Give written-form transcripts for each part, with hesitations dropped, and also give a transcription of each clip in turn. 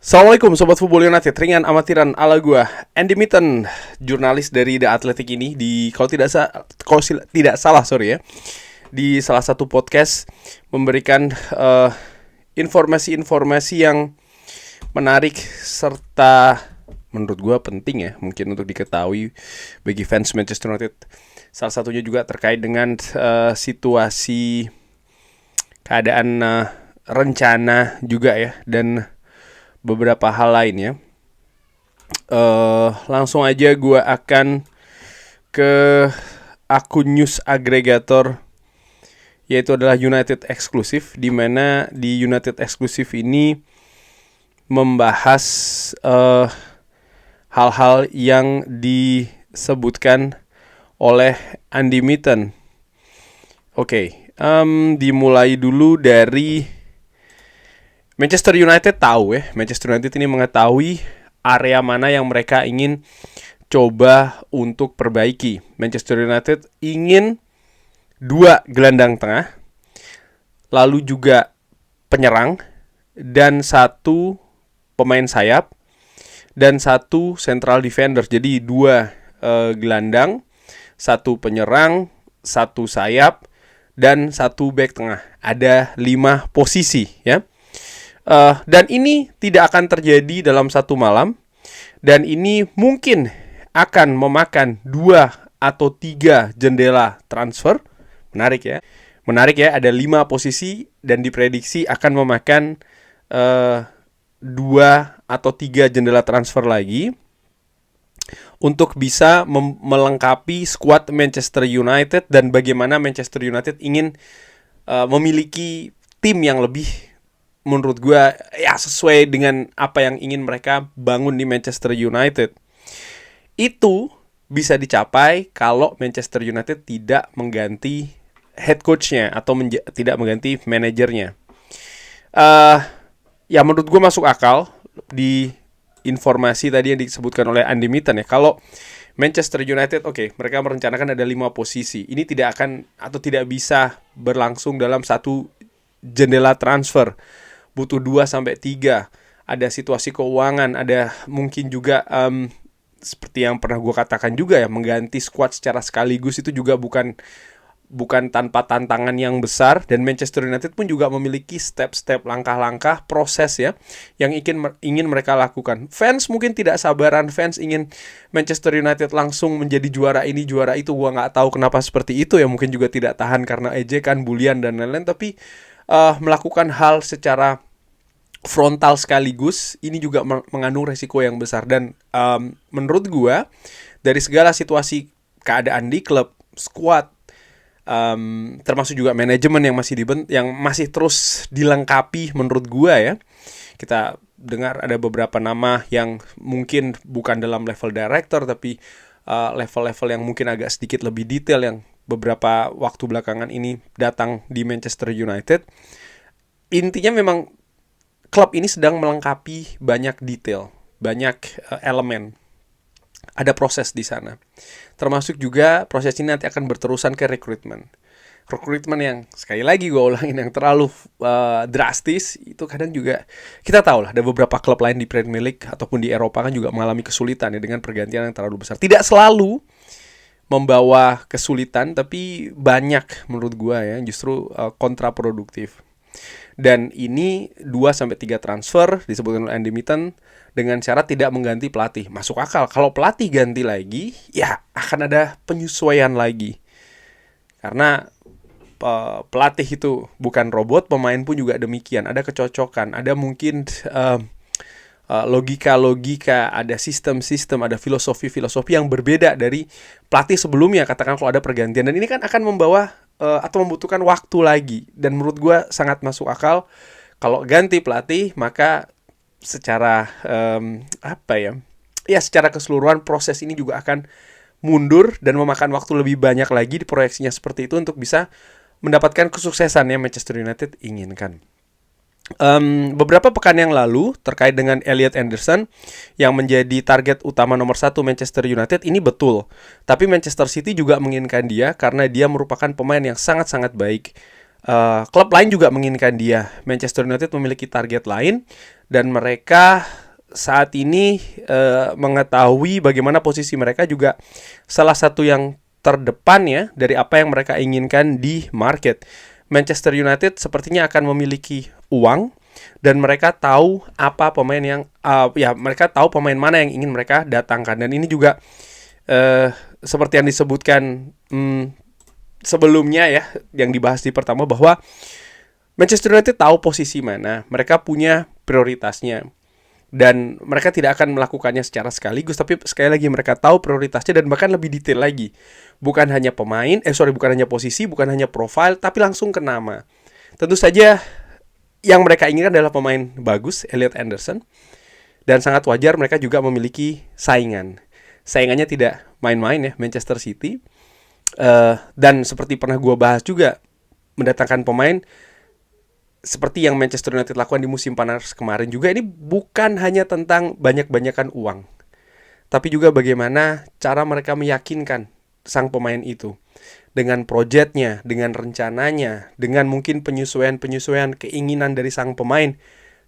Assalamualaikum Sobat Football United, ringan amatiran ala gua Andy Mitten, jurnalis dari The Athletic ini kalau tidak salah ya, di salah satu podcast memberikan informasi-informasi yang menarik serta menurut gua penting ya, mungkin untuk diketahui bagi fans Manchester United. Salah satunya juga terkait dengan situasi keadaan rencana juga ya, dan beberapa hal lainnya. Langsung aja gue akan ke akun news agregator, yaitu adalah United Exclusive, di mana di United Exclusive ini membahas hal-hal yang disebutkan oleh Andy Mitten. Dimulai dulu dari Manchester United Manchester United ini mengetahui area mana yang mereka ingin coba untuk perbaiki. Manchester United ingin 2 gelandang tengah, lalu juga penyerang, dan 1 pemain sayap, dan 1 central defender. Jadi 2 gelandang, 1 penyerang, 1 sayap, dan 1 back tengah. Ada 5 posisi ya. Dan ini tidak akan terjadi dalam satu malam, dan ini mungkin akan memakan 2 atau 3 jendela transfer. Menarik ya, ada 5 posisi dan diprediksi akan memakan 2 atau 3 jendela transfer lagi untuk bisa melengkapi skuad Manchester United, dan bagaimana Manchester United ingin memiliki tim yang lebih, menurut gue ya, sesuai dengan apa yang ingin mereka bangun di Manchester United. Itu bisa dicapai kalau Manchester United tidak mengganti head coach-nya atau tidak mengganti manajernya. Ya menurut gue masuk akal di informasi tadi yang disebutkan oleh Andy Mitten ya. Kalau Manchester United, mereka merencanakan ada 5 posisi. Ini tidak akan atau tidak bisa berlangsung dalam satu jendela transfer. Butuh 2-3. Ada situasi keuangan, ada mungkin juga seperti yang pernah gue katakan juga ya, mengganti squad secara sekaligus itu juga bukan tanpa tantangan yang besar. Dan Manchester United pun juga memiliki step-step, langkah-langkah, proses ya, yang ingin mereka lakukan. Fans mungkin tidak sabaran, fans ingin Manchester United langsung menjadi juara ini, juara itu. Gue gak tahu kenapa seperti itu ya, mungkin juga tidak tahan karena ejekan, bulian, dan lain-lain. Tapi melakukan hal secara frontal sekaligus ini juga mengandung resiko yang besar. Dan menurut gua dari segala situasi keadaan di klub, squad, termasuk juga manajemen yang masih terus dilengkapi, menurut gua ya, kita dengar ada beberapa nama yang mungkin bukan dalam level director, tapi level-level yang mungkin agak sedikit lebih detail yang beberapa waktu belakangan ini datang di Manchester United. Intinya memang klub ini sedang melengkapi banyak detail, banyak elemen. Ada proses di sana. Termasuk juga proses ini nanti akan berterusan ke rekrutmen. Rekrutmen yang sekali lagi gue ulangin, yang terlalu drastis itu kadang juga kita tahu lah, ada beberapa klub lain di Premier League ataupun di Eropa kan juga mengalami kesulitan ya dengan pergantian yang terlalu besar. Tidak selalu membawa kesulitan, tapi banyak menurut gue ya justru kontraproduktif. Dan ini 2-3 transfer disebutkan oleh Andy Mitten dengan syarat tidak mengganti pelatih. Masuk akal. Kalau pelatih ganti lagi, ya akan ada penyesuaian lagi. Karena pelatih itu bukan robot, pemain pun juga demikian. Ada kecocokan, ada mungkin logika-logika, ada sistem-sistem, ada filosofi-filosofi yang berbeda dari pelatih sebelumnya. Katakan kalau ada pergantian. Dan ini kan akan membawa atau membutuhkan waktu lagi. Dan menurut gue sangat masuk akal. Kalau ganti pelatih, maka secara secara keseluruhan proses ini juga akan mundur dan memakan waktu lebih banyak lagi. Diproyeksinya seperti itu untuk bisa mendapatkan kesuksesan yang Manchester United inginkan. Beberapa pekan yang lalu terkait dengan Elliot Anderson yang menjadi target utama nomor 1 Manchester United, ini betul. Tapi Manchester City juga menginginkan dia karena dia merupakan pemain yang sangat-sangat baik klub lain juga menginginkan dia. Manchester United memiliki target lain dan mereka saat ini mengetahui bagaimana posisi mereka juga salah satu yang terdepan ya dari apa yang mereka inginkan di market. Manchester United sepertinya akan memiliki uang dan mereka tahu apa pemain yang mereka tahu pemain mana yang ingin mereka datangkan, dan ini juga seperti yang disebutkan sebelumnya ya, yang dibahas di pertama, bahwa Manchester United tahu posisi mana, mereka punya prioritasnya dan mereka tidak akan melakukannya secara sekaligus, tapi sekali lagi mereka tahu prioritasnya dan bahkan lebih detail lagi. Bukan hanya bukan hanya posisi, bukan hanya profil, tapi langsung ke nama. Tentu saja yang mereka inginkan adalah pemain bagus, Elliot Anderson, dan sangat wajar mereka juga memiliki saingan. Saingannya tidak main-main ya, Manchester City. Dan seperti pernah gue bahas juga, mendatangkan pemain seperti yang Manchester United lakukan di musim panas kemarin juga, ini bukan hanya tentang banyak-banyakan uang, tapi juga bagaimana cara mereka meyakinkan sang pemain itu dengan proyeknya, dengan rencananya, dengan mungkin penyesuaian keinginan dari sang pemain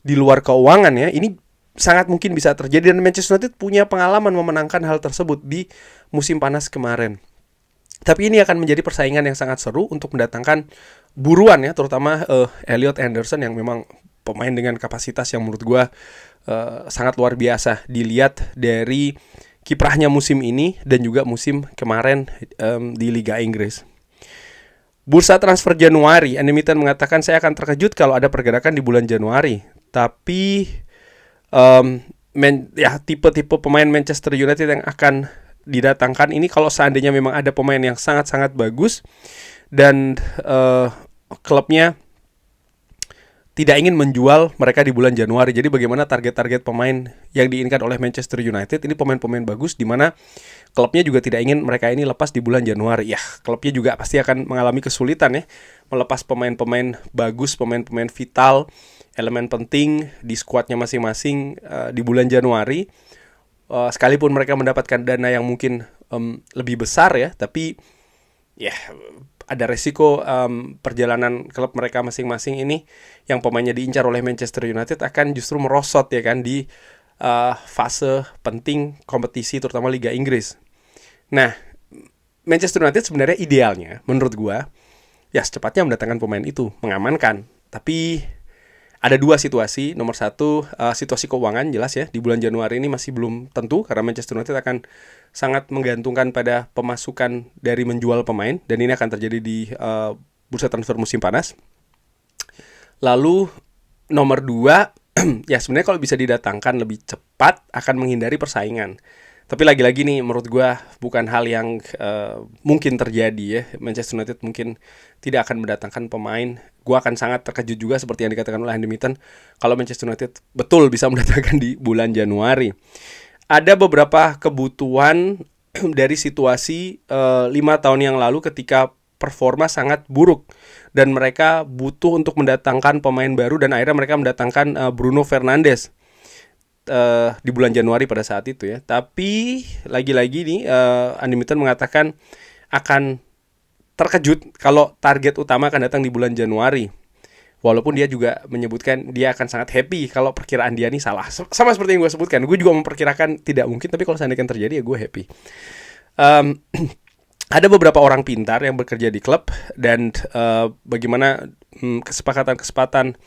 di luar keuangan ya. Ini sangat mungkin bisa terjadi dan Manchester United punya pengalaman memenangkan hal tersebut di musim panas kemarin. Tapi ini akan menjadi persaingan yang sangat seru untuk mendatangkan buruan ya, terutama Elliot Anderson yang memang pemain dengan kapasitas yang menurut gue sangat luar biasa dilihat dari kiprahnya musim ini dan juga musim kemarin di Liga Inggris. Bursa transfer Januari, Unlimited mengatakan saya akan terkejut kalau ada pergerakan di bulan Januari. Tapi tipe-tipe pemain Manchester United yang akan didatangkan ini, kalau seandainya memang ada pemain yang sangat-sangat bagus dan klubnya tidak ingin menjual mereka di bulan Januari. Jadi bagaimana target-target pemain yang diinginkan oleh Manchester United, ini pemain-pemain bagus di mana klubnya juga tidak ingin mereka ini lepas di bulan Januari. Ya, klubnya juga pasti akan mengalami kesulitan ya melepas pemain-pemain bagus, pemain-pemain vital, elemen penting di skuadnya masing-masing di bulan Januari. Sekalipun mereka mendapatkan dana yang mungkin lebih besar ya, tapi ya ada resiko perjalanan klub mereka masing-masing ini yang pemainnya diincar oleh Manchester United akan justru merosot ya kan di fase penting kompetisi terutama Liga Inggris. Nah, Manchester United sebenarnya idealnya menurut gua ya secepatnya mendatangkan pemain itu, mengamankan. Tapi ada dua situasi. Nomor satu, situasi keuangan jelas ya. Di bulan Januari ini masih belum tentu karena Manchester United akan sangat menggantungkan pada pemasukan dari menjual pemain. Dan ini akan terjadi di bursa transfer musim panas. Lalu nomor dua, ya sebenarnya kalau bisa didatangkan lebih cepat akan menghindari persaingan. Tapi lagi-lagi nih menurut gue bukan hal yang mungkin terjadi ya. Manchester United mungkin tidak akan mendatangkan pemain. Gue akan sangat terkejut juga seperti yang dikatakan oleh Andy Mitten kalau Manchester United betul bisa mendatangkan di bulan Januari. Ada beberapa kebutuhan dari situasi 5 tahun yang lalu ketika performa sangat buruk dan mereka butuh untuk mendatangkan pemain baru dan akhirnya mereka mendatangkan Bruno Fernandes di bulan Januari pada saat itu ya. Tapi lagi-lagi nih Andy Mitten mengatakan akan terkejut kalau target utama akan datang di bulan Januari. Walaupun dia juga menyebutkan dia akan sangat happy kalau perkiraan dia ini salah. Sama seperti yang gue sebutkan, gue juga memperkirakan tidak mungkin, tapi kalau seandainya terjadi ya gue happy. Ada beberapa orang pintar yang bekerja di klub dan bagaimana kesepakatan-kesepakatan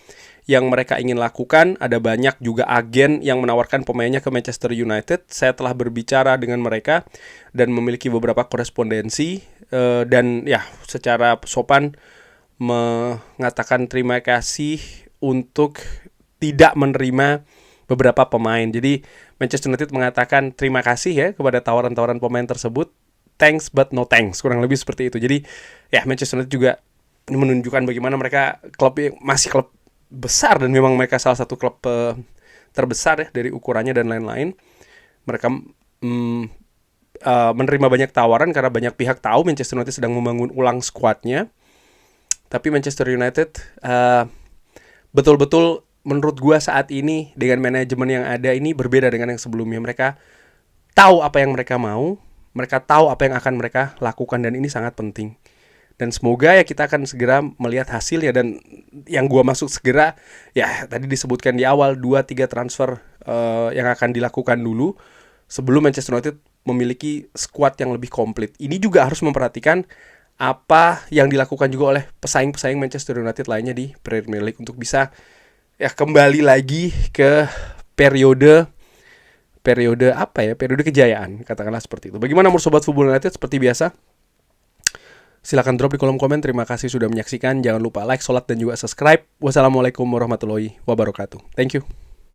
yang mereka ingin lakukan. Ada banyak juga agen yang menawarkan pemainnya ke Manchester United. Saya telah berbicara dengan mereka dan memiliki beberapa korespondensi dan ya secara sopan mengatakan terima kasih untuk tidak menerima beberapa pemain. Jadi Manchester United mengatakan terima kasih ya kepada tawaran-tawaran pemain tersebut. Thanks but no thanks, kurang lebih seperti itu. Jadi ya Manchester United juga menunjukkan bagaimana mereka masih klub besar dan memang mereka salah satu klub terbesar ya dari ukurannya dan lain-lain. Mereka menerima banyak tawaran karena banyak pihak tahu Manchester United sedang membangun ulang skuadnya. Tapi Manchester United betul-betul menurut gua saat ini dengan manajemen yang ada ini berbeda dengan yang sebelumnya. Mereka tahu apa yang mereka mau, mereka tahu apa yang akan mereka lakukan dan ini sangat penting. Dan semoga ya kita akan segera melihat hasilnya. Dan yang gua maksud segera, ya tadi disebutkan di awal 2-3 transfer yang akan dilakukan dulu sebelum Manchester United memiliki skuad yang lebih komplit. Ini juga harus memperhatikan apa yang dilakukan juga oleh pesaing-pesaing Manchester United lainnya di Premier League untuk bisa ya kembali lagi ke periode kejayaan, katakanlah seperti itu. Bagaimana menurut Sobat Football United? Seperti biasa, silakan drop di kolom komen. Terima kasih sudah menyaksikan. Jangan lupa like, sholat, dan juga subscribe. Wassalamualaikum warahmatullahi wabarakatuh. Thank you.